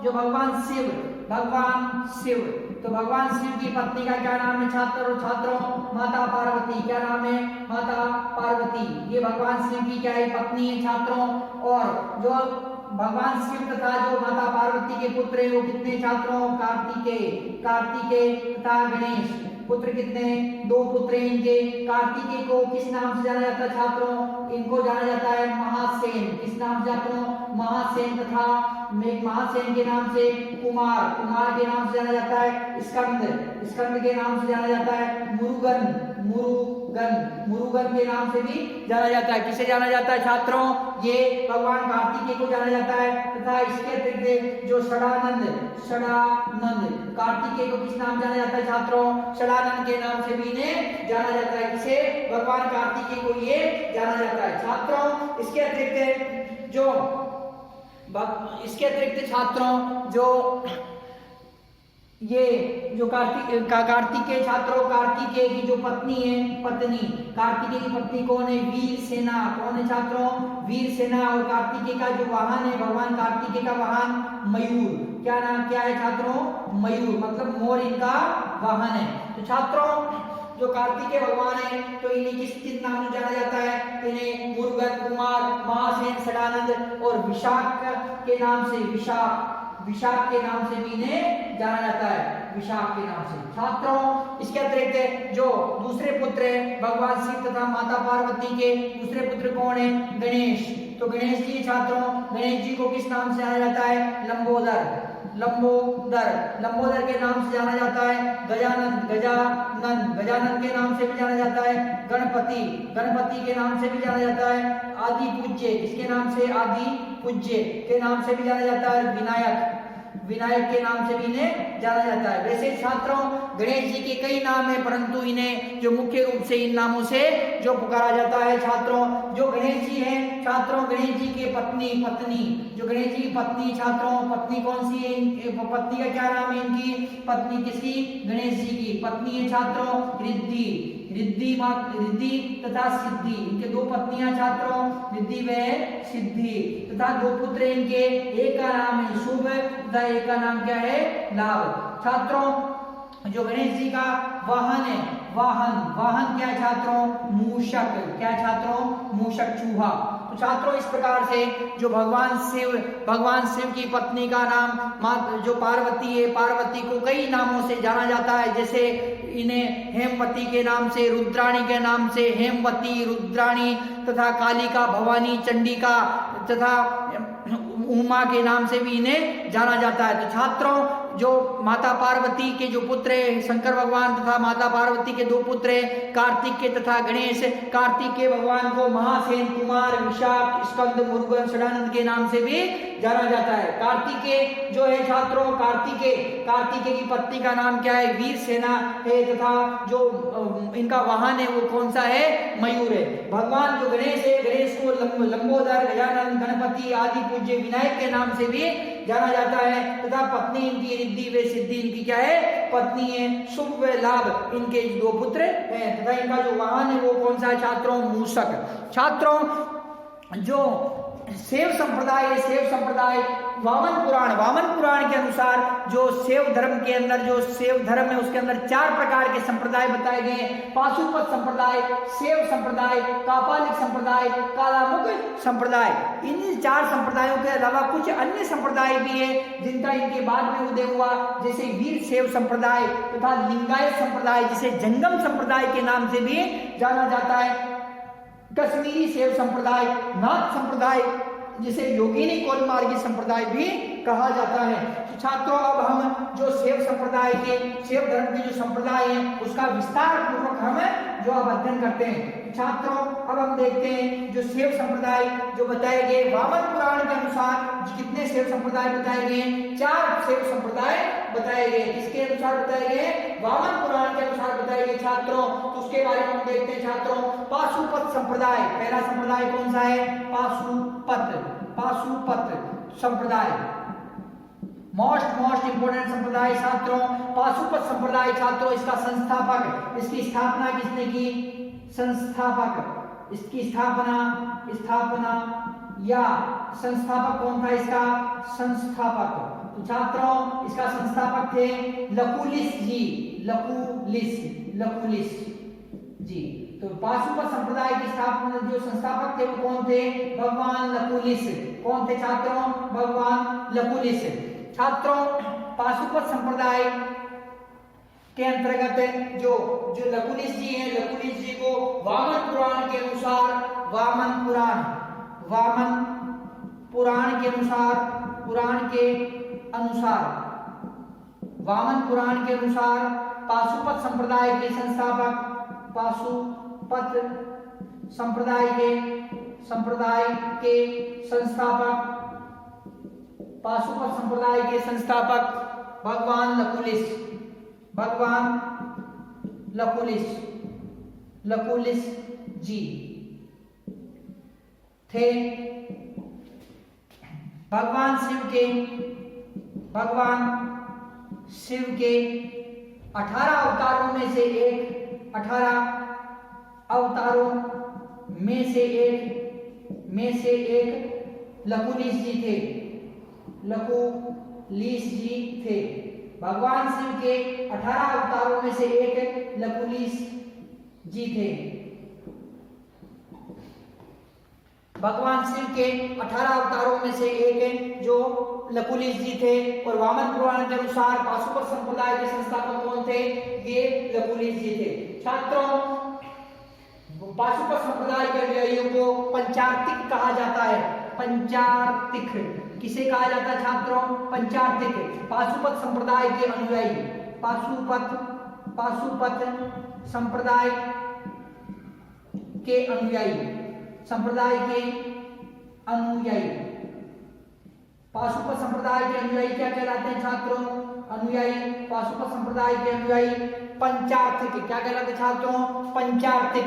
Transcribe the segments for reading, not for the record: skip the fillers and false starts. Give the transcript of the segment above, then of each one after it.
जो भगवान शिव तो भगवान शिव की पत्नी का क्या नाम है छात्रों? माता पार्वती। क्या नाम है? माता पार्वती। ये भगवान शिव की क्या है? पत्नी है छात्रों। और जो भगवान शिव तथा जो माता पार्वती के पुत्र है वो कितने छात्रों? कार्तिकेय तथा गणेश। पुत्र कितने? 2 पुत्र हैं इनके। कार्तिकेय को किस नाम से जाना जाता है छात्रों? इनको जाना जाता है महासेन। किस नाम से छात्रों? महासेन। तथा महासेन के नाम से कुमार के नाम से जाना जाता है स्कंद के नाम से जाना जाता है मुरुगन के नाम से भी जाना जाता है। किसे जाना जाता है छात्रों? ये भगवान कार्तिकेय को जाना जाता है। तथा इसके अतिरिक्त जो षडानंद कार्तिकेय को किस नाम जाना जाता है छात्रों? षडानंद के नाम से भी इन्हें जाना जाता है। किसे? भगवान कार्तिकेय को ये जाना जाता है छात्रों। इसके अतिरिक्त छात्रों जो ये जो कार्तिकेय छात्रों, कार्तिकेय की जो कार्तिकेय की पत्नी कौन है? वीर सेना। कौन है छात्रों? वीर सेना। और कार्तिकेय का जो वाहन है, भगवान कार्तिकेय का वाहन मयूर। क्या है छात्रों? मयूर, मतलब मोर इनका वाहन है। तो छात्रों जो कार्तिकेय भगवान है तो इन्हें किस नाम से जाना जाता है? इन्हें मुरुगन, कुमार, महासेन, षडानंद और विशाख के नाम से भी इन्हें जाना जाता है। विशाख के नाम से छात्रों। इसके अतिरिक्त जो दूसरे पुत्र है भगवान शिव तथा माता पार्वती के दूसरे पुत्र कौन है? गणेश। तो गणेश जी छात्रों, गणेश जी को किस नाम से जाना जाता है? लंबोदर के नाम से जाना जाता है। गजानन के नाम से भी जाना जाता है। गणपति के नाम से भी जाना जाता है। आदि पूज्य, किसके नाम से? आदि पूज्य के नाम से भी जाना जाता है। विनायक के नाम से भी इन्हें जाना जाता है। वैसे छात्रों गणेश जी के कई नाम हैं, परंतु इन्हें जो मुख्य रूप से इन नामों से जो पुकारा जाता है छात्रों, जो गणेश जी हैं छात्रों, गणेश जी के पत्नी जो गणेश जी की पत्नी छात्रों, पत्नी कौन सी है? पत्नी का क्या नाम है इनकी? पत्नी किसकी? गणेश जी की पत्नी है छात्रों रिद्धि तथा सिद्धि। इनके 2 पत्नियां छात्रों, रिद्धि व सिद्धि। तथा 2 पुत्र इनके, एक का नाम है शुभ तथा एक का नाम क्या है? लाभ। छात्रों जो गणेश जी का वाहन है, वाहन क्या है छात्रों? मूषक। क्या है छात्रों? मूषक, चूहा। तो छात्रों इस प्रकार से जो भगवान शिव की पत्नी का नाम जो पार्वती है, पार्वती को कई नामों से जाना जाता है। जैसे इन्हें हेमवती के नाम से, रुद्राणी के नाम से, हेमवती, रुद्राणी तथा कालिका, भवानी, चंडिका तथा उमा के नाम से भी इन्हें जाना जाता है। तो छात्रों जो माता पार्वती के जो पुत्र है शंकर भगवान तथा माता पार्वती के 2 पुत्र है कार्तिकेय तथा गणेश। कार्तिकेय भगवान को महासेन, कुमार, विशाख, स्कंद, मुरुगन, षडानंद के नाम से भी जाना जाता है। कार्तिकेय जो है छात्रों, कार्तिकेय की पत्नी का नाम क्या है? वीर सेना है। तथा जो इनका वाहन है वो कौन सा है? मयूर है। भगवान जो गणेश है, गणेश को लंबोदर, गजानन, गणपति, आदि पूज्य, विनायक के नाम से भी जाना जाता है। तथा पत्नी इनकी रिद्धि व सिद्धि इनकी क्या है? पत्नी है। शुभ व लाभ इनके 2 पुत्र हैं। तथा इनका जो वाहन है वो कौन सा है छात्रों? मूषक। छात्रों जो शैव संप्रदाय वामन पुराण के अनुसार जो शैव धर्म के अंदर जो शैव धर्म है उसके अंदर 4 प्रकार के संप्रदाय बताए गए हैं। पाशुपत संप्रदाय, शैव संप्रदाय, कापालिक संप्रदाय, कालामुख संप्रदाय। इन 4 संप्रदायों के अलावा कुछ अन्य संप्रदाय भी है जिनका इनके बाद में उदय हुआ, जैसे वीर शैव संप्रदाय तथा लिंगायत संप्रदाय, जिसे जंगम संप्रदाय के नाम से भी जाना जाता है। कश्मीरी शैव संप्रदाय, नाथ संप्रदाय, जिसे योगिनी कोलमार्गी संप्रदाय भी कहा जाता है। तो छात्रों अब हम जो शैव संप्रदाय के, शैव धर्म के जो संप्रदाय हैं उसका विस्तार पूर्वक हम जो अब अध्ययन करते हैं। छात्रों अब हम देखते हैं जो शैव संप्रदाय जो बताए गए वामन पुराण के अनुसार कितने शैव संप्रदाय बताए गए? 4 शैव संप्रदाय बताए गए। किसके अनुसार बताए गए? वामन पुराण के अनुसार बताए गए छात्रों। तो उसके बारे में हम देखते हैं छात्रों। पाशुपत संप्रदाय, पहला संप्रदाय कौन सा है? पाशुपत संप्रदाय, मोस्ट इंपोर्टेंट संप्रदाय छात्रों। पाशुपत संप्रदाय छात्रों, इसका संस्थापक, इसकी स्थापना किसने की? इसकी स्थापना या संस्थापक कौन था इसका? संस्थापक। तो छात्रों इसका संस्थापक थे लकुलिस जी, लकुलिस जी। तो पाशुपत संप्रदाय की स्थापना जो संस्थापक थे वो कौन थे? भगवान लकुलिस। कौन थे छात्रों? भगवान लकुलिस। छात्रों पाशुपत संप्रदाय के अंतर्गत जो लकुलिस जी हैं, लकुलिस जी को वामन पुराण के अनुसार, वामन पुराण के अनुसार पाशुपत संप्रदाय के संस्थापक, पाशुपत संप्रदाय के संस्थापक भगवान लकुलिस जी थे। भगवान शिव के 18 अवतारों में से एक, 18 अवतारों में से एक लकुलिस जी थे। भगवान शिव के 18 अवतारों में से एक लकुलिस जी थे। भगवान शिव के 18 अवतारों में से एक जो लकुलिस जी थे। और वामन पुराण के अनुसार पाशुपत संप्रदाय के संस्थापक कौन थे? ये लकुलिस जी थे। छात्रों पाशुपत संप्रदाय के अनुयायियों को पंचार्तिक कहा जाता है। पंचार्तिक किसे कहा जाता है छात्रों? पंचार्तिक। पाशुपत संप्रदाय के अनुयायी, पाशुपत संप्रदाय के अनुयायी, पाशुपत संप्रदाय के अनुयायी क्या कहलाते हैं छात्रों? पाशुपत संप्रदाय के अनुयायी पंचार्तिक। क्या कहलाते हैं छात्रों? पंचार्तिक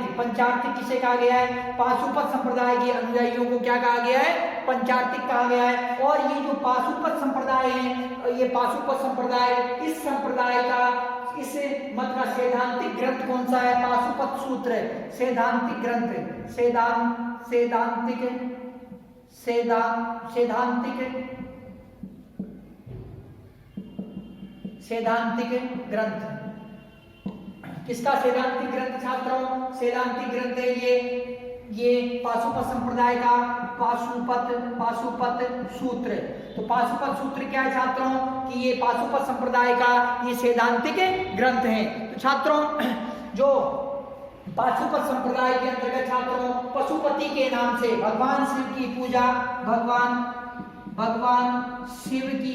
किसे कहा गया है? पाशुपत संप्रदाय के अनुयायियों को क्या कहा गया है? पंचार्तिक कहा गया है। और ये जो पाशुपत संप्रदाय है, ये पाशुपत संप्रदाय, इस संप्रदाय का, इस मत का सैद्धांतिक ग्रंथ कौन सा है? पाशुपत सूत्र। सैद्धांतिक ग्रंथ, सैद्धांतिक ग्रंथ। किसका सैद्धांतिक ग्रंथ छात्रों? सैद्धांतिक ग्रंथ है ये पाशुपत संप्रदाय का पाशुपत सूत्र। तो पाशुपत सूत्र क्या है छात्रों? कि ये पाशुपत संप्रदाय का ये सैद्धांतिक ग्रंथ है। तो छात्रों जो पाशुपत संप्रदाय के अंतर्गत छात्रों पशुपति के नाम से भगवान शिव की पूजा, भगवान शिव की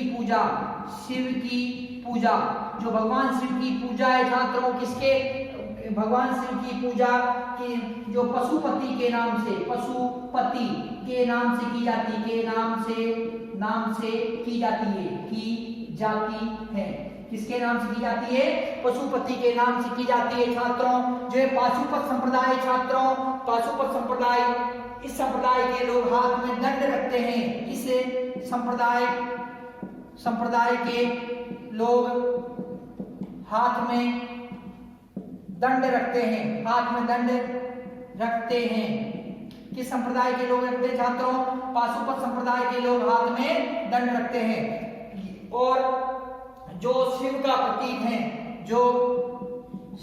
पूजा, जो भगवान शिव की पूजा है छात्रों, किसके? भगवान शिव की पूजा की जो पशुपति के नाम से, पशुपति के नाम से की जाती, की जाती है। किसके नाम से की जाती है? पशुपति के नाम से की जाती है छात्रों। जो है पाशुपत संप्रदाय छात्रों, पाशुपत संप्रदाय, इस संप्रदाय के लोग हाथ में दंड रखते हैं। इस संप्रदाय के लोग हाथ में दंड रखते हैं। किस संप्रदाय के लोग रखते हैं छात्रों? पाशुपत संप्रदाय के लोग हाथ में दंड रखते हैं। और जो शिव का प्रतीक है, जो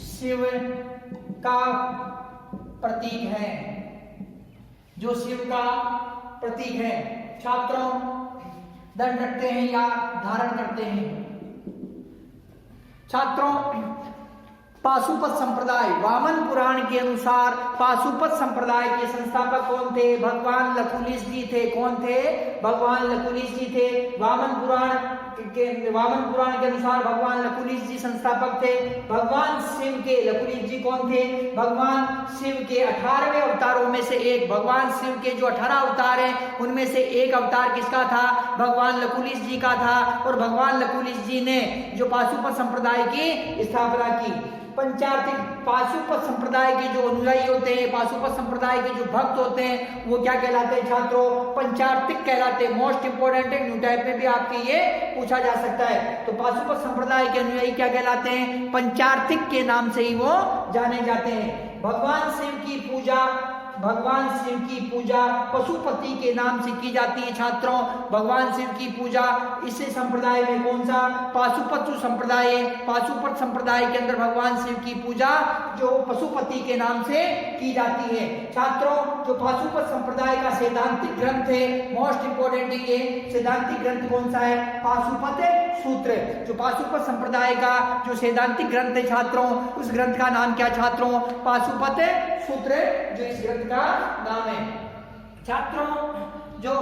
शिव का प्रतीक है छात्रों, दंड रखते हैं या धारण करते हैं। छात्रों पाशुपत संप्रदाय, वामन पुराण के अनुसार पाशुपत संप्रदाय के संस्थापक कौन थे? भगवान लकुलिस जी थे। कौन थे? भगवान लकुलिस जी थे। वामन पुराण के अनुसार भगवान लकुलिस जी संस्थापक थे। भगवान शिव के, लकुलिस जी कौन थे? भगवान शिव के 18वें अवतारों में से एक। भगवान शिव के जो 18 अवतार हैं उनमें से एक अवतार किसका था? भगवान लकुलिस जी का था। और भगवान लकुलिस जी ने जो पाशुपत संप्रदाय की स्थापना की। पंचार्तिक, पाशुपत संप्रदाय के जो अनुयायी होते हैं, पाशुपत संप्रदाय के जो भक्त होते हैं, वो क्या कहलाते हैं छात्रों? पंचार्तिक कहलाते हैं। मोस्ट इंपोर्टेंट है, न्यू टाइप में भी आपके ये पूछा जा सकता है। तो पाशुपत संप्रदाय के अनुयायी क्या कहलाते हैं? पंचार्तिक के नाम से ही वो जाने जाते हैं। भगवान शिव की पूजा भगवान शिव की पूजा पशुपति के नाम से की जाती है छात्रों। भगवान शिव की पूजा इस संप्रदाय में कौन सा पाशुपत संप्रदाय है। पाशुपत संप्रदाय के अंदर भगवान शिव की पूजा जो पशुपति के नाम से की जाती है छात्रों। जो पाशुपत संप्रदाय का सैद्धांतिक ग्रंथ है, मोस्ट इंपोर्टेंट ये सैद्धांतिक ग्रंथ कौन सा है, पाशुपत सूत्र। जो पाशुपत संप्रदाय का जो सैद्धांतिक ग्रंथ है छात्रों, उस ग्रंथ का नाम क्या छात्रों, पाशुपत सूत्र, जो इस ग्रंथ का नाम है छात्रों। जो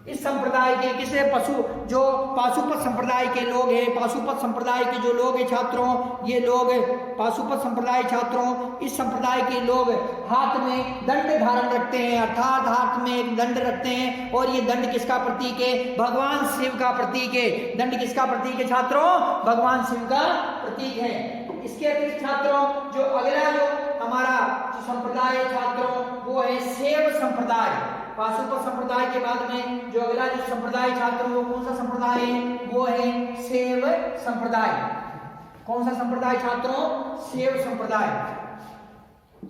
इस संप्रदाय के किसे पशु जो पाशुपत संप्रदाय के लोग हैं, पाशुपत संप्रदाय के जो लोग हैं छात्रों, ये लोग पाशुपत संप्रदाय छात्रों, इस संप्रदाय के लोग हाथ में दंड धारण रखते हैं, अर्थात हाथ में एक दंड रखते हैं। और ये दंड किसका प्रतीक है, भगवान शिव का प्रतीक है। दंड किसका प्रतीक है छात्रों, भगवान शिव का प्रतीक है। इसके अतिरिक्त छात्रों जो अगला जो हमारा जो संप्रदाय है छात्रों, वो है शैव संप्रदाय। पाशुपत संप्रदाय के बाद में जो अगला जो संप्रदाय छात्रों, वो कौन सा संप्रदाय है, वो है शैव संप्रदाय। कौन सा संप्रदाय छात्रों, शैव संप्रदाय।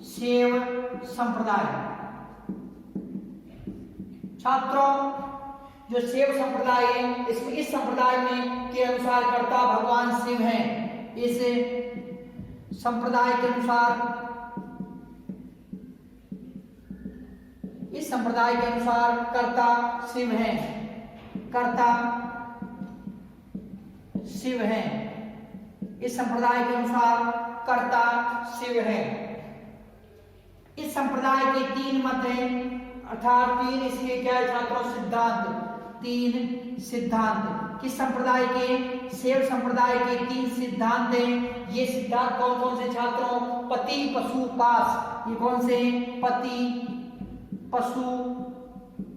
शैव संप्रदाय छात्रों, जो शैव संप्रदाय है, इसमें इस संप्रदाय में के अनुसार कर्ता भगवान शिव हैं। इस संप्रदाय के अनुसार, इस संप्रदाय के अनुसार कर्ता शिव हैं, कर्ता शिव हैं। इस संप्रदाय के अनुसार कर्ता शिव हैं। इस संप्रदाय के 3 मत हैं, अर्थात 3 इसके क्या है छात्रों, सिद्धांत। 3 सिद्धांत किस संप्रदाय के, शैव संप्रदाय के 3 सिद्धांत हैं। ये सिद्धांत कौन कौन से छात्रों, पति पशु पास। ये कौन से, पति पशु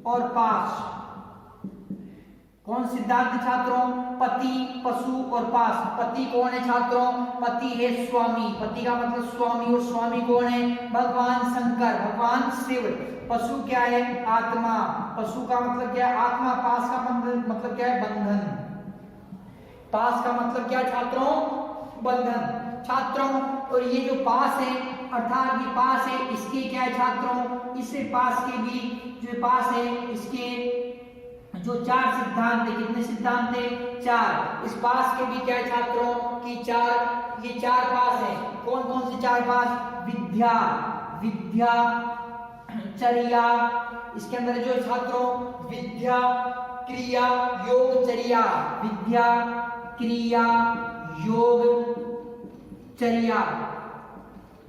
और पास। कौन सिद्धांत छात्रों, पति पशु और पास। पति कौन है छात्रों, पति है स्वामी, पति का मतलब स्वामी, और स्वामी कौन है, भगवान शंकर, भगवान शिव। पशु क्या है, आत्मा, पशु का मतलब क्या है, आत्मा। पास का मतलब क्या है, बंधन। पास का मतलब क्या छात्रों, बंधन छात्रों। और ये जो पास है, अर्थात ये पास है, इसके क्या है छात्रों, इससे पास के भी जो पास है, इसके जो 4 सिद्धांत है। कितने सिद्धांत है, 4। इस पास के भी क्या है छात्रों कि 4, ये 4 पास है। कौन कौन से 4 पास, विद्या, विद्या चर्या। इसके अंदर जो छात्रों विद्या क्रिया योग चर्या, विद्या क्रिया योग चर्या।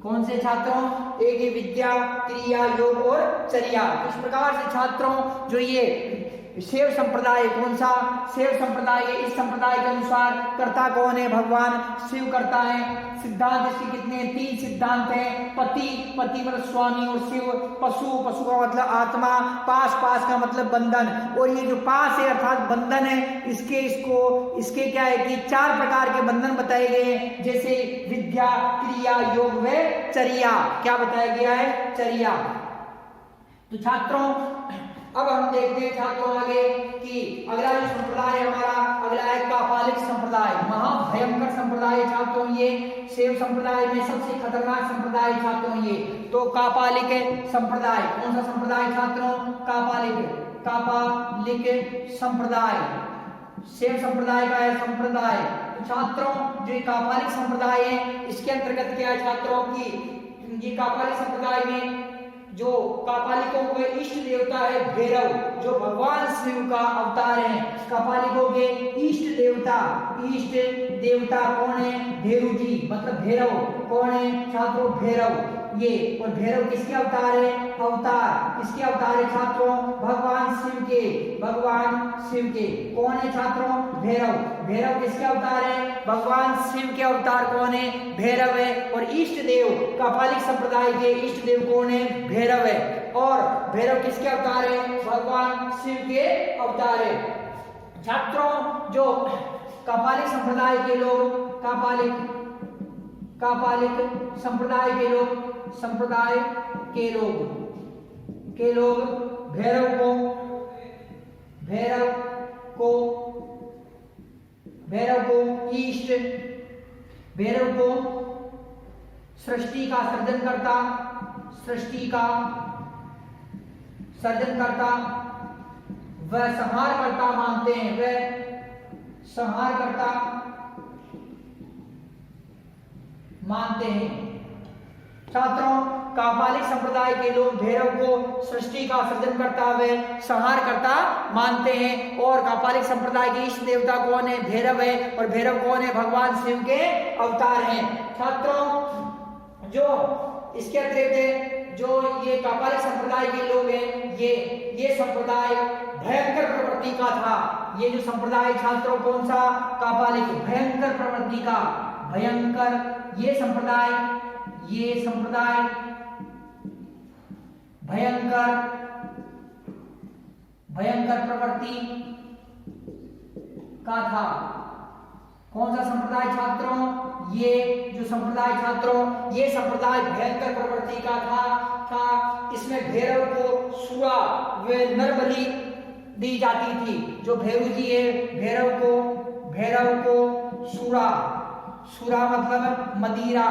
कौन से छात्रों, एक ही विद्या क्रिया योग और चर्या। इस प्रकार से छात्रों जो ये शैव संप्रदाय कौन सा, शैव संप्रदाय, इस संप्रदाय के अनुसार कर्ता कौन है, भगवान शिव कर्ता है। सिद्धांत इसके कितने, 3 सिद्धांत हैं। पति, पति मतलब स्वामी और शिव। पशु, पशु का मतलब आत्मा। पास, पास का मतलब बंधन। और ये जो पास है अर्थात बंधन है, इसके क्या है कि 4 प्रकार के बंधन बताए गए हैं, जैसे विद्या क्रिया योग व चर्या। क्या बताया गया है, चर्या। तो छात्रों अब हम देखते हैं छात्रों आगे कि अगला जो संप्रदाय हमारा, अगला है कापालिक संप्रदाय। महाभयंकर संप्रदाय छात्रों, ये शैव संप्रदाय में सबसे खतरनाक संप्रदाय छात्रों ये। तो कापालिक संप्रदाय, कौन सा संप्रदाय छात्रों, कापालिक, कापालिक संप्रदाय। शैव संप्रदाय का है संप्रदाय। छात्रों जो कापालिक संप्रदाय है, इसके अंतर्गत क्या है छात्रों की, ये कापालिक संप्रदाय में जो कापालिकों के इष्ट देवता है भैरव, जो भगवान शिव का अवतार है। कापालिकों के इष्ट देवता, इष्ट देवता कौन है, भैरव जी, मतलब भैरव कौन है छात्रों, भैरव ये। और भैरव किसके अवतार है, अवतार किसके अवतार है छात्रों, भगवान शिव के, भगवान शिव के। कौन है छात्रों, भैरव। भैरव किसके अवतार है, भगवान शिव के अवतार कौन है, भैरव है। और इष्ट देव, कापालिक संप्रदाय के इष्ट देव कौन है, भैरव है। और भैरव किसके अवतार है, भगवान शिव के अवतार है। छात्रों जो कापालिक संप्रदाय के लोग, कापालिक संप्रदाय के लोग, संप्रदाय के लोग भैरव को ईष्ट, भैरव को सृष्टि का सृजन करता सृष्टि का सर्जनकर्ता व संहारकर्ता मानते हैं, व संहारकर्ता मानते हैं। छात्रों, कापालिक संप्रदाय के लोग भैरव को सृष्टि का सृजनकर्ता व संहारकर्ता मानते हैं। और कापालिक संप्रदाय के इष्ट देवता कौन है? भैरव है। और भैरव कौन है? भगवान शिव के अवतार हैं। छात्रों, जो इसके अतिरिक्त जो ये कापालिक संप्रदाय के लोग हैं, ये संप्रदाय भयंकर प्रवृत्ति का था। ये जो संप्रदाय छात्रों कौन सा? कापालिक, भयंकर प्रवृत्ति का, भयंकर ये संप्रदाय भयंकर प्रवृत्ति का था। कौन सा संप्रदाय छात्रों? ये जो संप्रदाय छात्रों, ये संप्रदाय भयंकर प्रवृत्ति का था। इसमें भैरव को सुरा व नरबलि दी जाती थी। जो भैरव जी है, भैरव को सुरा मतलब मदिरा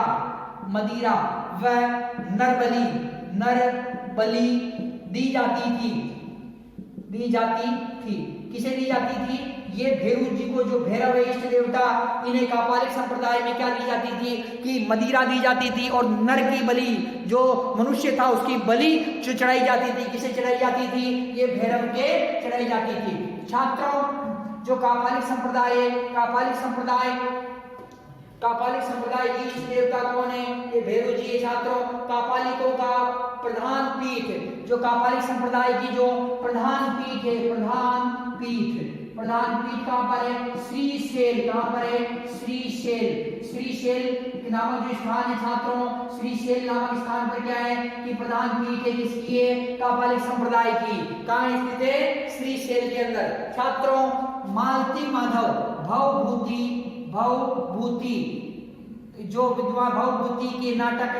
व नरबलि दी जाती थी। किसे दी जाती थी? ये भैरव जी को, जो भैरव है इष्ट देवता, इन्हें कापालिक संप्रदाय में क्या दी जाती थी कि मदिरा दी जाती थी और नर की बलि, जो मनुष्य था उसकी बलि जो चढ़ाई जाती थी। किसे चढ़ाई जाती थी? ये भैरव के चढ़ाई जाती थी। छात्रों, जो कापालिक संप्रदाय है, कापालिक संप्रदाय की इष्ट देवता कौन है? ये भैरव जी है। छात्रों, कापालिकों का प्रधान पीठ, जो कापालिक संप्रदाय की जो प्रधान पीठ है, प्रधान पीठ कहाँ पर है? श्रीशैल। कहाँ पर है? श्रीशैल नामक जो स्थान है छात्रों, श्रीशैल नामक स्थान पर क्या है कि प्रधान पीठ है किसकी है? कापालिक संप्रदाय की। कहाँ स्थित है? श्रीशैल के अंदर। छात्रों, मालती माधव भवभूति जो विद्वान, भवभूति के नाटक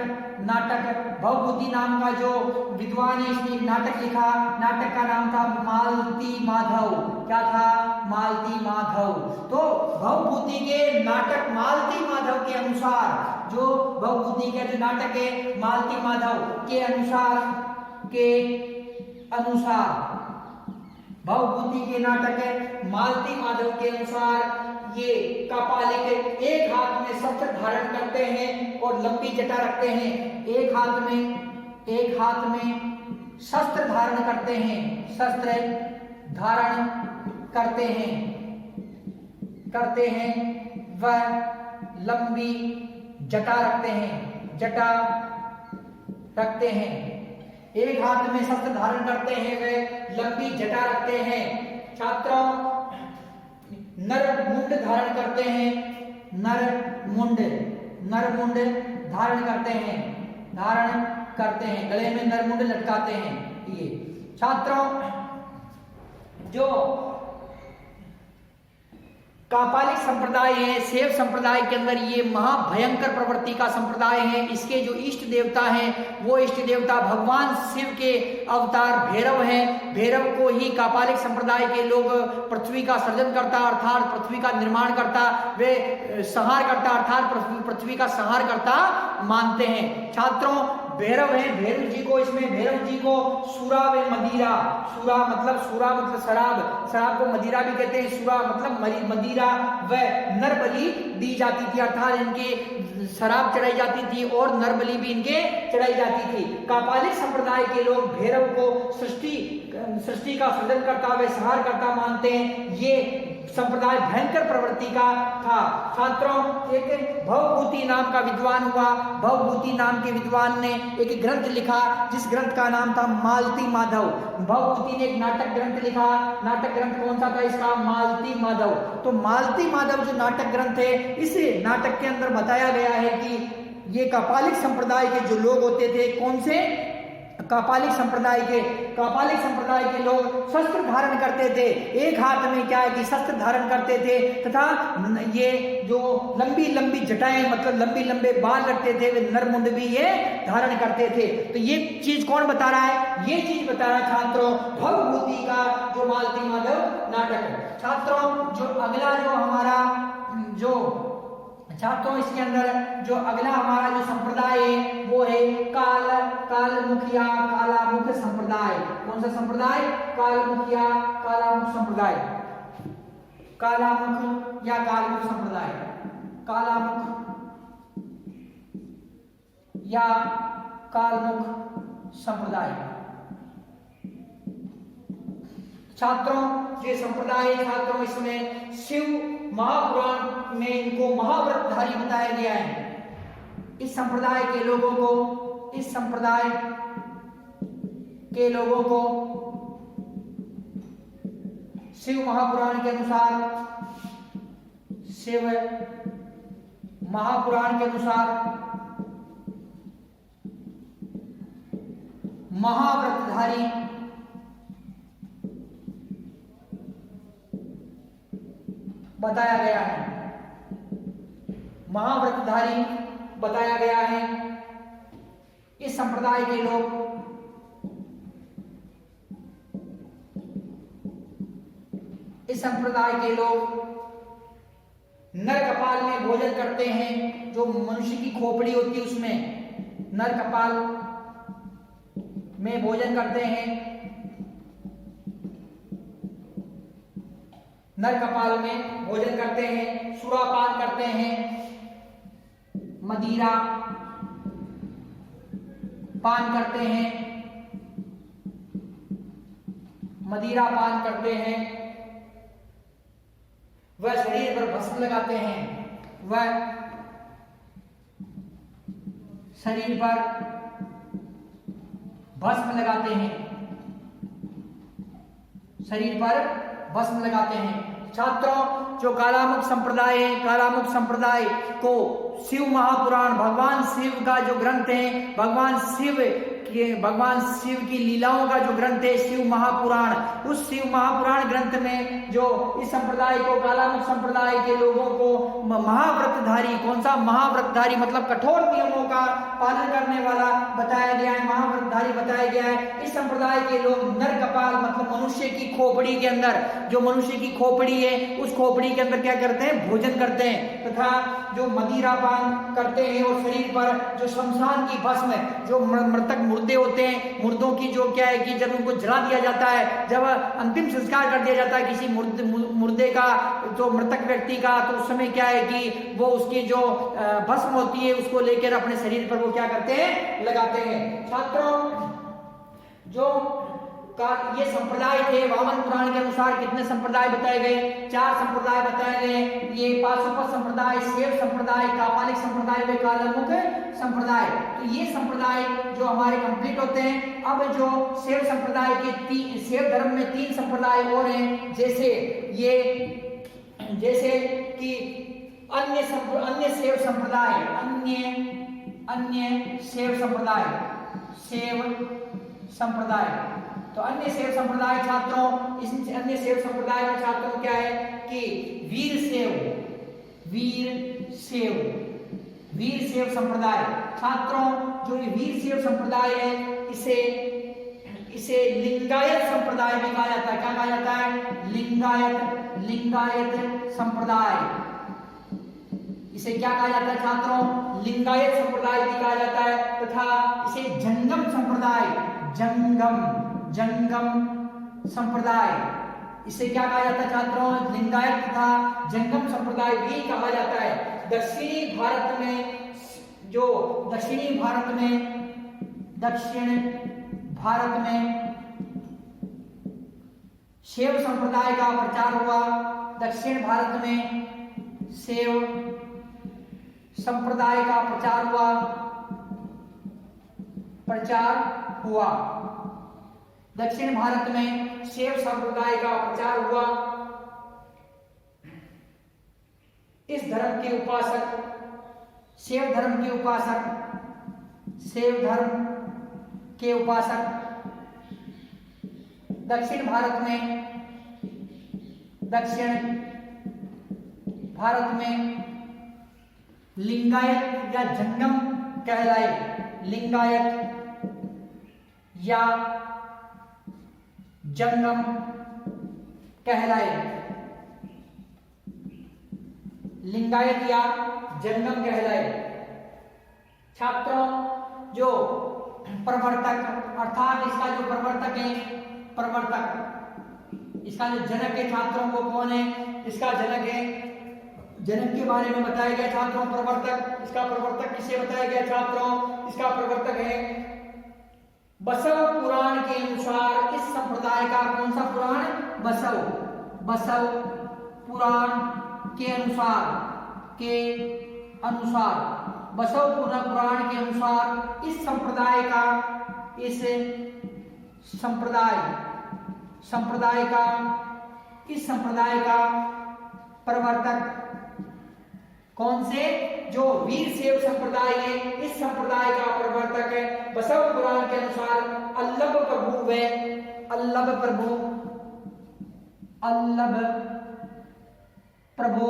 भवभूति नाम का जो विद्वान है, इसने नाटक लिखा। नाटक का नाम था मालती माधव। क्या था? मालती माधव। तो भवभूति के नाटक मालती माधव के अनुसार, जो भवभूति का जो नाटक है मालती माधव के अनुसार भवभूति के नाटक है मालती माधव के अनुसार ये कापालिक एक हाथ में शस्त्र धारण करते हैं और लंबी जटा रखते हैं। एक हाथ में शस्त्र धारण करते हैं व लंबी जटा रखते हैं। एक हाथ में शस्त्र धारण करते हैं व लंबी जटा रखते हैं। छात्रों, नरमुंड धारण करते हैं। नरमुंड धारण करते हैं, गले में नरमुंड लटकाते हैं। ये छात्रों, जो कापालिक संप्रदाय है, शैव संप्रदाय के अंदर ये महाभयंकर प्रवृत्ति का संप्रदाय है। इसके जो इष्ट देवता हैं, वो इष्ट देवता भगवान शिव के अवतार भैरव हैं। भैरव को ही कापालिक संप्रदाय के लोग पृथ्वी का सृजन करता अर्थात पृथ्वी का निर्माण करता, वे संहार करता अर्थात पृथ्वी का संहार करता मानते हैं। छात्रों, भैरव है, भैरव जी को सुरा व मदिरा, सुरा मतलब शराब को मदिरा भी कहते हैं। सुरा मतलब मदिरा व नरबलि दी जाती थी अर्थात इनके शराब चढ़ाई जाती थी और नरबलि भी इनके चढ़ाई जाती थी। कापालिक संप्रदाय के लोग भैरव को सृष्टि का सृजन करता व संहार करता मानते हैं। ये संप्रदाय भयंकर प्रवृत्ति का था। छात्रों, एक भवभूति नाम का विद्वान हुआ। भवभूति नाम के विद्वान ने एक ग्रंथ लिखा जिस ग्रंथ का नाम था मालती माधव। भवभूति ने एक नाटक ग्रंथ लिखा। नाटक ग्रंथ कौन सा था इसका? मालती माधव। तो मालती माधव जो नाटक ग्रंथ है, इस नाटक के अंदर बताया गया है कि ये कापालिक संप्रदाय के जो लोग होते थे, कौन से? कापालिक संप्रदाय के लोग शस्त्र धारण करते थे। एक हाथ में क्या है कि शस्त्र धारण करते थे तथा ये जो लंबी जटाएं मतलब लंबे बाल रखते थे, वे नरमुंड भी ये धारण करते थे। तो ये चीज कौन बता रहा है? ये चीज बता रहा है छात्रों भवभूति का जो मालती माधव नाटक है। छात्रों, जो अगला जो हमारा जो छात्रों इसके अंदर जो अगला हमारा जो संप्रदाय है वो है कालमुख या कालामुख संप्रदाय। कौन सा संप्रदाय? कालमुख या कालामुख संप्रदाय। कालामुख या कालमुख संप्रदाय, कालामुख या कालमुख संप्रदाय। छात्रों ये संप्रदाय छात्रों इसमें शिव महापुराण में इनको महाव्रतधारी बताया गया है। इस संप्रदाय के लोगों को, इस संप्रदाय के लोगों को शिव महापुराण के अनुसार, शिव महापुराण के अनुसार महाव्रतधारी बताया गया है, महाव्रतधारी बताया गया है। इस संप्रदाय के लोग नर कपाल में भोजन करते हैं। जो मनुष्य की खोपड़ी होती है उसमें नर कपाल में भोजन करते हैं, नर कपाल में भोजन करते हैं, सुरापान करते हैं, मदिरा पान करते हैं, मदिरा पान करते हैं, वह शरीर पर भस्म लगाते हैं, वह शरीर पर भस्म लगाते हैं, शरीर पर भस्म लगाते हैं। छात्रों जो कालामुख संप्रदाय है, कालामुख संप्रदाय को शिव महापुराण, भगवान शिव का जो ग्रंथ है, भगवान शिव की लीलाओं का जो ग्रंथ है शिव महापुराण, उस शिव महापुराण ग्रंथ में जो इस संप्रदाय को, कालामुख संप्रदाय के लोगों को महाव्रतधारी, कौन सा महाव्रतधारी मतलब कठोर नियमों का पालन करने वाला बताया गया है, महाव्रतधारी बताया गया है। इस संप्रदाय के लोग नर कपाल मतलब मनुष्य की खोपड़ी के अंदर, जो मनुष्य की खोपड़ी है उस खोपड़ी के अंदर क्या करते हैं? भोजन करते हैं, तथा जो मदिरा पान करते हैं और शरीर पर जो शमशान की भस्म, जो मृतक मुर्दे होते हैं, मुर्दों की जो क्या है कि जब उनको जला दिया जाता है, जब अंतिम संस्कार कर दिया जाता है किसी मुर्दे का, तो मृतक व्यक्ति का, तो उस समय क्या है कि वो उसकी जो भस्म होती है उसको लेकर अपने शरीर पर वो क्या करते हैं? लगाते हैं। छात्रों जो ये संप्रदाय थे, वामन पुराण के अनुसार कितने संप्रदाय बताए गए? 4 संप्रदाय बताए गए। ये पाशुपत संप्रदाय, शैव संप्रदाय, कापालिक संप्रदाय व कालामुख संप्रदाय। तो ये संप्रदाय जो हमारे कंप्लीट होते हैं। अब जो शैव संप्रदाय के शैव धर्म में 3 संप्रदाय और हैं, जैसे कि अन्य शैव संप्रदाय, अन्य शैव संप्रदाय। तो अन्य शैव संप्रदाय छात्रों, इस अन्य शैव संप्रदाय में छात्रों क्या है कि वीर शैव संप्रदाय। छात्रों जो ये वीर शैव संप्रदाय है, इसे लिंगायत संप्रदाय भी कहा जाता है। क्या कहा जाता है? लिंगायत संप्रदाय। इसे क्या कहा जाता है छात्रों? लिंगायत संप्रदाय भी कहा जाता है, तथा इसे जंगम संप्रदाय, जंगम संप्रदाय, इसे क्या कहा जाता है छात्रों? लिंगायत तथा जंगम संप्रदाय भी कहा जाता है। दक्षिण भारत में शैव संप्रदाय का प्रचार हुआ। दक्षिण भारत में शैव संप्रदाय का प्रचार हुआ। दक्षिण भारत में शैव संप्रदाय का प्रचार हुआ। इस धर्म के उपासक, शैव धर्म के उपासक दक्षिण भारत में लिंगायत या जंगम कहलाए। लिंगायत या जंगम कहलाए। लिंगायत या जंगम कहलाए। छात्रों, जो प्रवर्तक अर्थात इसका जो प्रवर्तक है, प्रवर्तक इसका जो जनक है छात्रों को कौन है, इसका जनक है, जनक के बारे में बताया गया छात्रों प्रवर्तक। इसका प्रवर्तक किसे बताया गया छात्रों, इसका प्रवर्तक है बसव पुराण के अनुसार इस संप्रदाय का कौन सा पुराण, बसव पुराण के अनुसार बसव पुराण के अनुसार इस संप्रदाय का प्रवर्तक कौन से, जो वीरशैव संप्रदाय है, इस संप्रदाय का प्रवर्तक है बसव पुराण के अनुसार अल्लभ प्रभु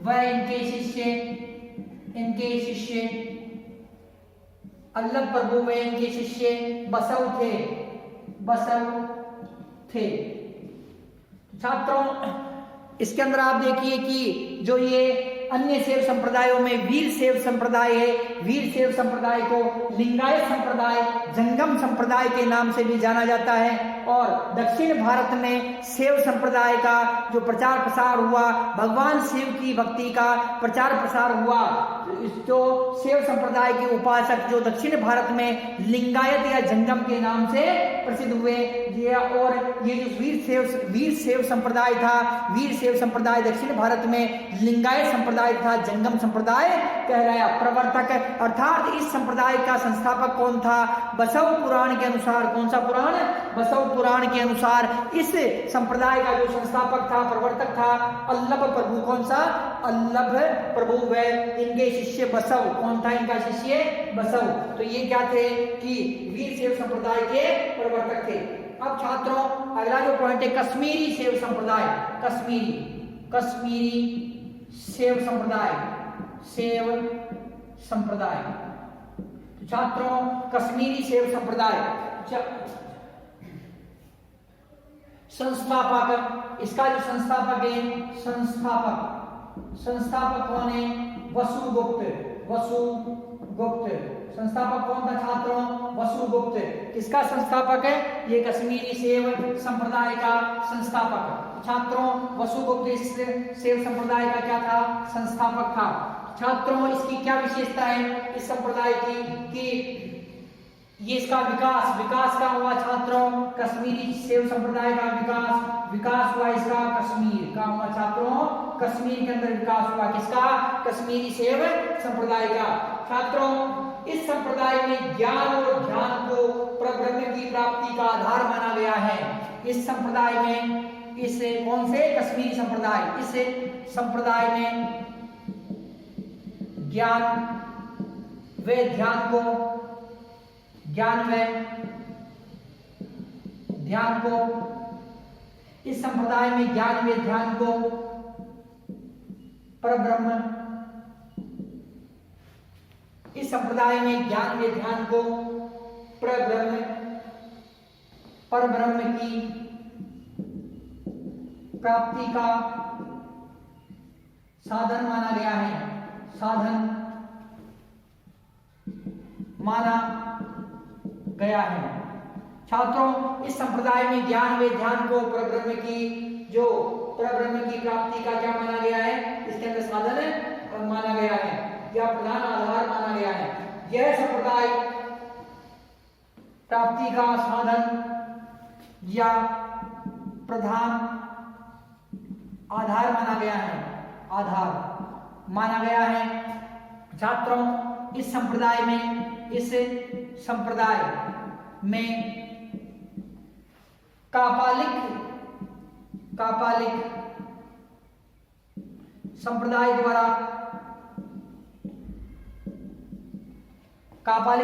व इनके शिष्य अल्लभ प्रभु व इनके शिष्य बसव थे। छात्रों, इसके अंदर आप देखिए कि जो ये अन्य शैव संप्रदायों में वीरशैव संप्रदाय है, वीरशैव संप्रदाय को लिंगायत संप्रदाय, जंगम संप्रदाय के नाम से भी जाना जाता है। और दक्षिण भारत में शैव संप्रदाय का जो प्रचार प्रसार हुआ, भगवान शिव की भक्ति का प्रचार प्रसार हुआ, जो शैव संप्रदाय के उपासक जो दक्षिण भारत में लिंगायत या जंगम के नाम से प्रसिद्ध हुए, और ये जो वीरशैव संप्रदाय था, वीरशैव संप्रदाय दक्षिण भारत में लिंगायत संप्रदाय था, जंगम संप्रदाय कहलाया। प्रवर्तक अर्थात इस संप्रदाय का संस्थापक कौन था, बसव पुराण के अनुसार, कौन सा पुराण, बसव पुराण के अनुसार इस संप्रदाय का जो संस्थापक था, प्रवर्तक था अल्लभ प्रभु। कौन सा, अल्लभ प्रभु व इनके शिष्य बसव। कौन था इनका शिष्य, बसव। तो ये क्या थे कि वीरशैव संप्रदाय के प्रवर्तक थे। अब छात्रों, अगला जो पॉइंट है कश्मीरी शैव संप्रदाय, कश्मीरी शैव संप्रदाय। तो छात्रों, कश्मीरी शैव संप्रदाय संस्थापक, इसका जो संस्थापक है, संस्थापक कौन है, वसुगुप्त। संस्थापक कौन था छात्रों, वसुगुप्त। किसका संस्थापक है, ये कश्मीरी शैव संप्रदाय का संस्थापक। छात्रों, वसुगुप्त इस शैव संप्रदाय का क्या था, संस्थापक था। छात्रों, इसकी क्या विशेषता है इस संप्रदाय की, कि ये इसका विकास का हुआ छात्रों, कश्मीरी शैव संप्रदाय का विकास हुआ इसका कश्मीर का हुआ छात्रों, कश्मीर के अंदर विकास हुआ किसका, कश्मीरी शैव संप्रदाय का। छात्रों, इस संप्रदाय में ज्ञान और ध्यान को परब्रह्म की प्राप्ति का आधार माना गया है। इस संप्रदाय में, इस कौन से, कश्मीरी संप्रदाय, इस संप्रदाय में ज्ञान व ध्यान को इस संप्रदाय में ज्ञान व ध्यान को परब्रह्म, इस संप्रदाय में ज्ञान व ध्यान को परब्रह्म की प्राप्ति का साधन माना गया है, साधन माना गया है। छात्रों, इस संप्रदाय में ज्ञान व ध्यान को परब्रह्म की प्राप्ति का क्या माना गया है, इसके अंदर साधन माना गया है या प्रधान आधार माना गया है। यह संप्रदाय प्राप्ति का साधन या प्रधान आधार माना गया है, आधार माना गया है। छात्रों, इस संप्रदाय में कापालिक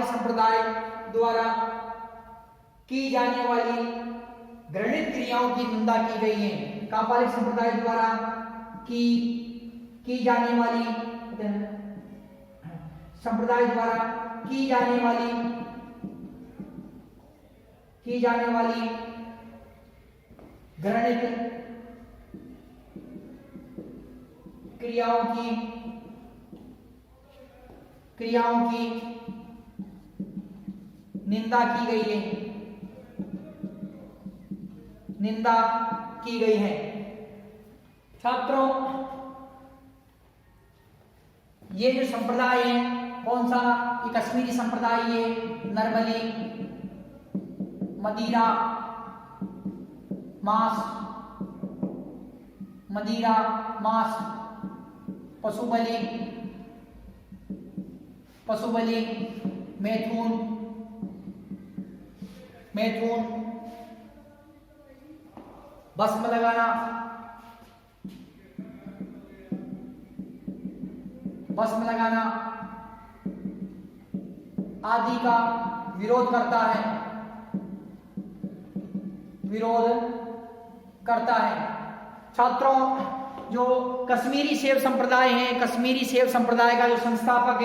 संप्रदाय द्वारा की जाने वाली घृणित क्रियाओं की निंदा की गई है। कापालिक संप्रदाय द्वारा की जाने वाली संप्रदाय द्वारा की जाने वाली घृणित क्रियाओं की निंदा की गई है, निंदा की गई है। छात्रों, ये जो संप्रदाय है कौन सा, ये कश्मीरी संप्रदाय, ये नरबली, मदिरा मांस, मदिरा मांस, पशुबलि, मैथुन, भस्म लगाना, आदि का विरोध करता है। छात्रों, जो कश्मीरी शैव संप्रदाय है, कश्मीरी शैव संप्रदाय का जो संस्थापक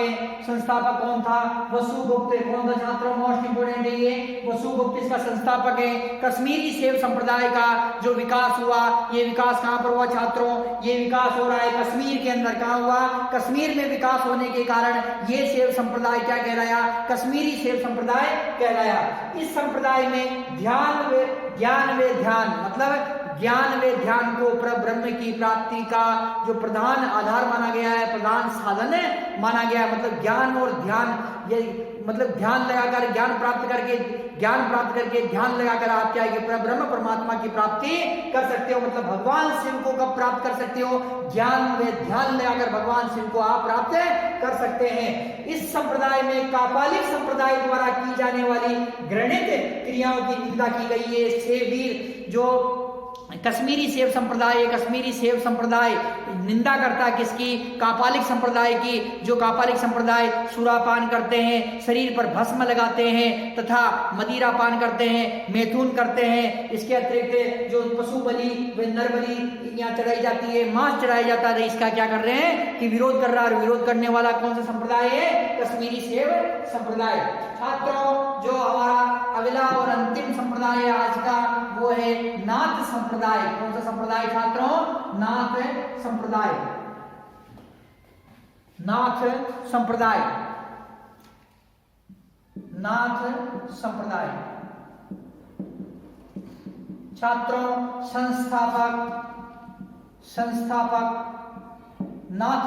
कौन था, वसुगुप्त। कौन था छात्रों, मोस्ट इंपोर्टेंट है ये, वसुगुप्त इसका संस्थापक है। कश्मीरी शैव संप्रदाय का जो विकास हुआ, ये विकास कहां पर हुआ छात्रों, ये विकास हो रहा है कश्मीर के अंदर। कहां हुआ, कश्मीर में विकास होने के कारण ये शैव संप्रदाय क्या कहलाया, कश्मीरी शैव संप्रदाय कहलाया। इस संप्रदाय में ज्ञान व ध्यान मतलब ज्ञान व ध्यान को ब्रह्म की प्राप्ति का जो प्रधान आधार माना गया है, प्रधान साधन माना गया है। मतलब ज्ञान और ध्यान, ये मतलब ध्यान लगाकर ज्ञान प्राप्त करके ध्यान लगाकर आप क्या है, ब्रह्म परमात्मा की प्राप्ति कर सकते हो। मतलब भगवान शिव को कब प्राप्त कर सकते हो, ज्ञान व ध्यान लगाकर भगवान शिव को आप प्राप्त कर सकते हैं। इस संप्रदाय में कापालिक संप्रदाय द्वारा की जाने वाली घृणित क्रियाओं की निंदा की गई है। शैवीर जो कश्मीरी शैव संप्रदाय निंदा करता है किसकी, कापालिक संप्रदाय की। जो कापालिक संप्रदाय सुरापान करते हैं, शरीर पर भस्म लगाते हैं तथा मदिरा पान करते हैं, मैथुन करते हैं। इसके अतिरिक्त जो पशु बलि व नरबलि यहाँ चढ़ाई जाती है, मांस चढ़ाया जाता है, इसका क्या कर रहे हैं कि विरोध कर रहा है। विरोध करने वाला कौन सा संप्रदाय है, कश्मीरी शैव संप्रदाय। छात्रों, जो हमारा अगला और अंतिम संप्रदाय है आज का, वो है नाथ संप्रदाय। कौन सा संप्रदाय छात्रों, नाथ संप्रदाय। छात्रों, संस्थापक नाथ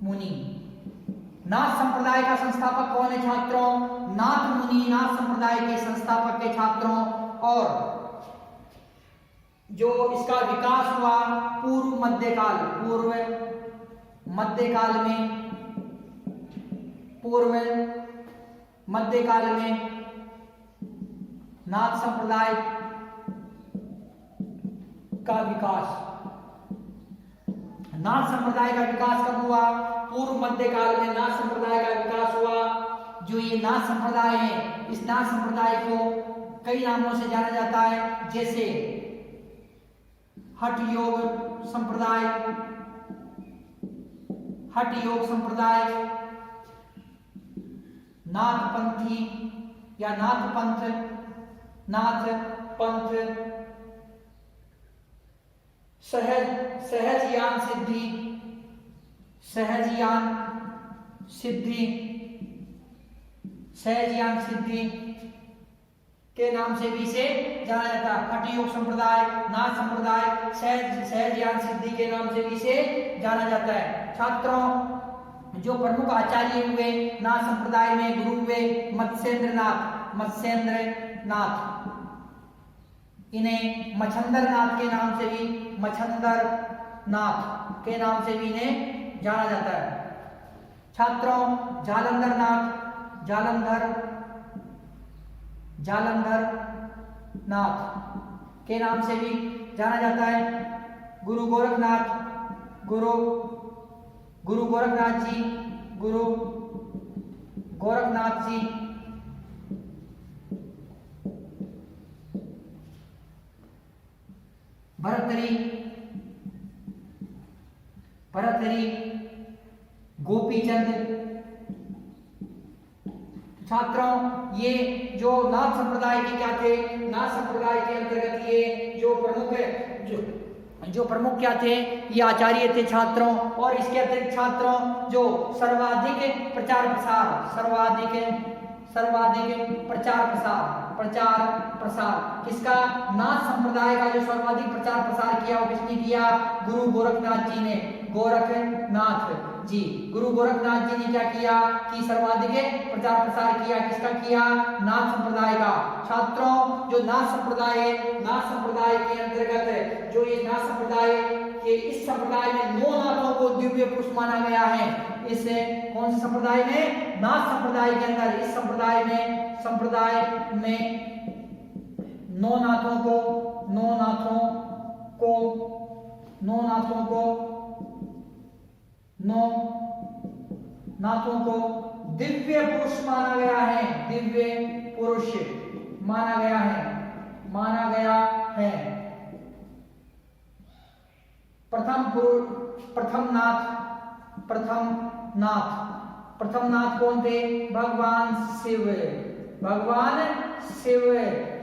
मुनि। नाथ संप्रदाय का संस्थापक कौन है छात्रों, नाथ मुनि नाथ संप्रदाय के संस्थापक के छात्रों। और जो इसका विकास हुआ पूर्व मध्यकाल में नाथ संप्रदाय का विकास कब हुआ, पूर्व मध्यकाल में नाथ संप्रदाय का विकास हुआ। जो ये नाथ संप्रदाय है, इस नाथ संप्रदाय को कई नामों से जाना जाता है, जैसे हठ योग संप्रदाय, नाथपंथी या नाथ पंथ, सहजयान सिद्धि के नाम से भी इसे जाना जाता है। हठ योग संप्रदाय, नाथ संप्रदाय, सहजयान सिद्धि के नाम से भी इसे जाना जाता है। छात्रों, जो प्रमुख आचार्य हुए नाथ संप्रदाय में, गुरु हुए मत्स्येंद्र नाथ। इन्हें मच्छंदर नाथ के नाम से भी इन्हें जाना जाता है। छात्रों, जालंधर नाथ के नाम से भी जाना जाता है। गुरु गोरखनाथ जी, भरतरी, गोपीचंद। छात्रों, ये जो नाथ संप्रदाय के क्या थे, नाथ संप्रदाय के अंतर्गत ये जो प्रमुख जो प्रमुख क्या थे, ये आचार्य थे छात्रों। और इसके अतिरिक्त छात्रों जो सर्वाधिक प्रचार प्रसार किसका, नाथ संप्रदाय का जो सर्वाधिक प्रचार प्रसार किया वो किसने किया, गुरु गोरखनाथ जी ने। गुरु गोरखनाथ जी ने क्या किया कि सर्वाधिक प्रचार प्रसार किया, किसका किया, नाथ संप्रदाय का। छात्रों जो नाथ संप्रदाय के अंतर्गत जो ये नाथ संप्रदाय के, इस संप्रदाय में 9 नाथों को दिव्य पुरुष माना गया है। इस कौन से संप्रदाय में, नाथ संप्रदाय के अंदर, इस संप्रदाय में 9 नाथों को दिव्य पुरुष माना गया है, दिव्य पुरुष माना गया है। प्रथम नाथ कौन थे, भगवान शिव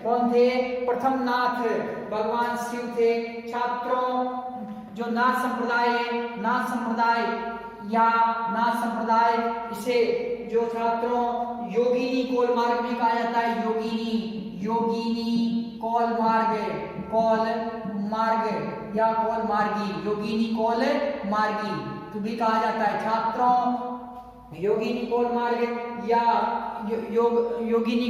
कौन थे, प्रथम नाथ भगवान शिव थे। छात्रों जो नाथ संप्रदाय इसे जो छात्रों योगिनी कोल मार्ग भी कहा जाता है, योगिनी कोल मार्गी तो भी कहा जाता है। छात्रों योगिनी कोल मार्ग या योगिनी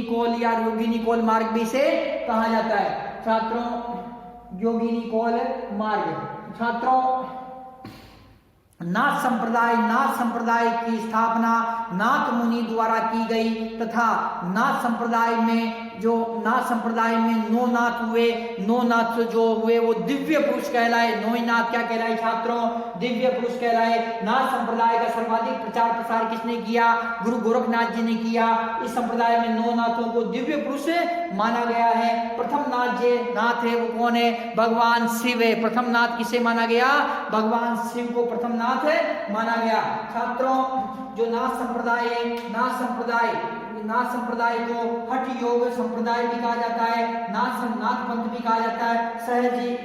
कोल मार्ग भी से कहा जाता है। छात्रों योगिनी कोल मार्ग। छात्रों नाथ संप्रदाय की स्थापना नाथ मुनि द्वारा की गई तथा नाथ संप्रदाय में 9 नाथ हुए। 9 नाथ जो हुए वो दिव्य पुरुष कहलाए। 9 नाथ क्या कहलाए छात्रों, दिव्य पुरुष कहलाए। नाथ संप्रदाय का सर्वाधिक प्रचार प्रसार किसने किया, गुरु गोरखनाथ जी ने किया। इस संप्रदाय में 9 नाथों को दिव्य पुरुष माना गया है। प्रथम नाथ है वो कौन है, भगवान शिव है। प्रथम नाथ किसे माना गया, भगवान शिव को प्रथम नाथ माना गया। छात्रों जो नाथ संप्रदाय को हठ योग संप्रदाय भी कहा जाता है, नाथ पंथ भी कहा जाता है,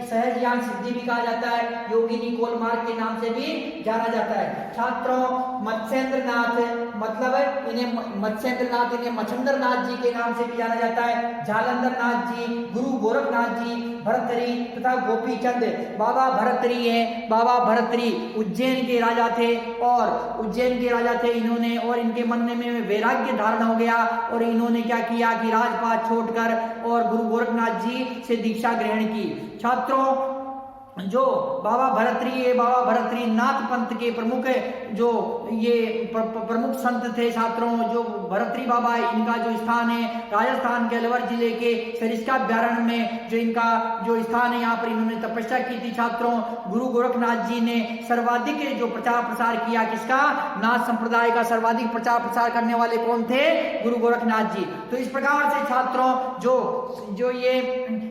सहज ज्ञान सिद्धि भी कहा जाता है, योगिनी कोल मार्ग के नाम से भी जाना जाता है। छात्रों मत्स्येंद्र नाथ इन्हें मच्छेंद्र नाथ जी के नाम से भी जाना जाता है। जालंधर नाथ जी, गुरु गोरखनाथ जी, भरतरी तथा गोपी चंद। बाबा भरतरी उज्जैन के राजा थे। इन्होंने और इनके मन में वैराग्य धारण हो गया और इन्होंने क्या किया कि राजपाट छोड़कर और गुरु गोरखनाथ जी से दीक्षा ग्रहण की। छात्रों जो बाबा भरतरी नाथ पंथ के प्रमुख जो ये प्रमुख संत थे। छात्रों जो भरतरी बाबा, इनका जो स्थान है राजस्थान के अलवर जिले के सरिस्का अभ्यारण्य में जो इनका जो स्थान है, यहाँ पर इन्होंने तपस्या की थी। छात्रों गुरु गोरखनाथ जी ने सर्वाधिक जो प्रचार प्रसार किया, किसका, नाथ संप्रदाय का सर्वाधिक प्रचार प्रसार करने वाले कौन थे, गुरु गोरखनाथ जी। तो इस प्रकार से छात्रों जो ये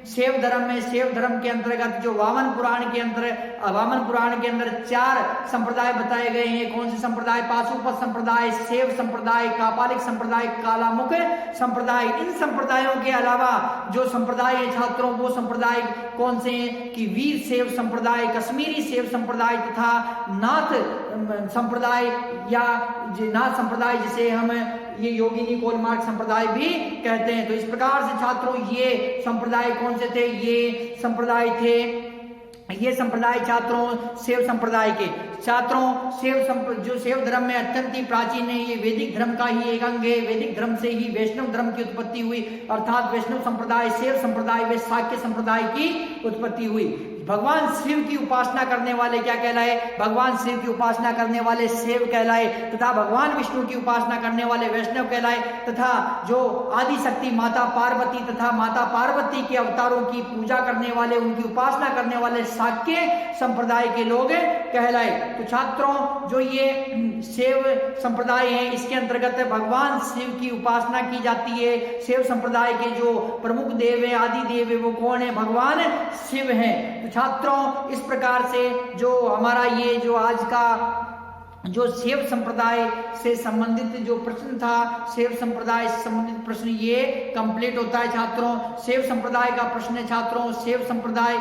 शैव धर्म के अंतर्गत जो वामन पुराण के अंदर 4 संप्रदाय बताए गए हैं। कौन से संप्रदाय, पाशुपत संप्रदाय, शैव संप्रदाय, कापालिक संप्रदाय, कालामुख संप्रदाय। इन संप्रदायों के अलावा जो संप्रदाय है छात्रों, वो संप्रदाय कौन से हैं कि वीर शैव संप्रदाय, कश्मीरी शैव संप्रदाय तथा नाथ संप्रदाय या नाथ संप्रदाय जिसे हम ये योगिनी कोल मार्ग संप्रदाय भी कहते हैं। तो इस प्रकार से छात्रों ये संप्रदाय कौन से थे, ये संप्रदाय छात्रों शैव संप्रदाय के। छात्रों शैव धर्म में अत्यंत ही प्राचीन है। ये वैदिक धर्म का ही एक अंग है। वैदिक धर्म से ही वैष्णव धर्म की उत्पत्ति हुई, अर्थात वैष्णव संप्रदाय, शैव संप्रदाय व शाक्य संप्रदाय की उत्पत्ति हुई। भगवान शिव की उपासना करने वाले क्या कहलाए, भगवान शिव की उपासना करने वाले शैव कहलाए तथा भगवान विष्णु की उपासना करने वाले वैष्णव कहलाए तथा जो आदि शक्ति माता पार्वती तथा माता पार्वती के अवतारों की पूजा करने वाले, उनकी उपासना करने वाले शाक्य संप्रदाय के लोग कहलाए। तो छात्रों जो ये शैव संप्रदाय है, इसके अंतर्गत भगवान शिव की उपासना की जाती है। शैव संप्रदाय के जो प्रमुख देव है, आदि देव है, वो कौन है, भगवान शिव है। छात्रों इस प्रकार से जो हमारा ये जो आज का जो शैव संप्रदाय से संबंधित जो प्रश्न था, शैव संप्रदाय से संबंधित प्रश्न ये कंप्लीट होता है। छात्रों शैव संप्रदाय का प्रश्न है छात्रों, शैव संप्रदाय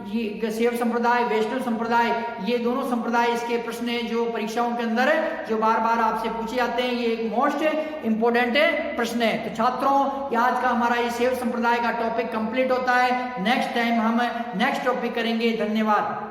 ये शैव संप्रदाय, वैष्णव संप्रदाय, ये दोनों संप्रदाय इसके प्रश्न है जो परीक्षाओं के अंदर जो बार बार आपसे पूछे जाते हैं। ये एक मोस्ट इंपोर्टेंट प्रश्न है। तो छात्रों, आज का हमारा ये शैव संप्रदाय का टॉपिक कंप्लीट होता है। नेक्स्ट टाइम हम नेक्स्ट टॉपिक करेंगे। धन्यवाद।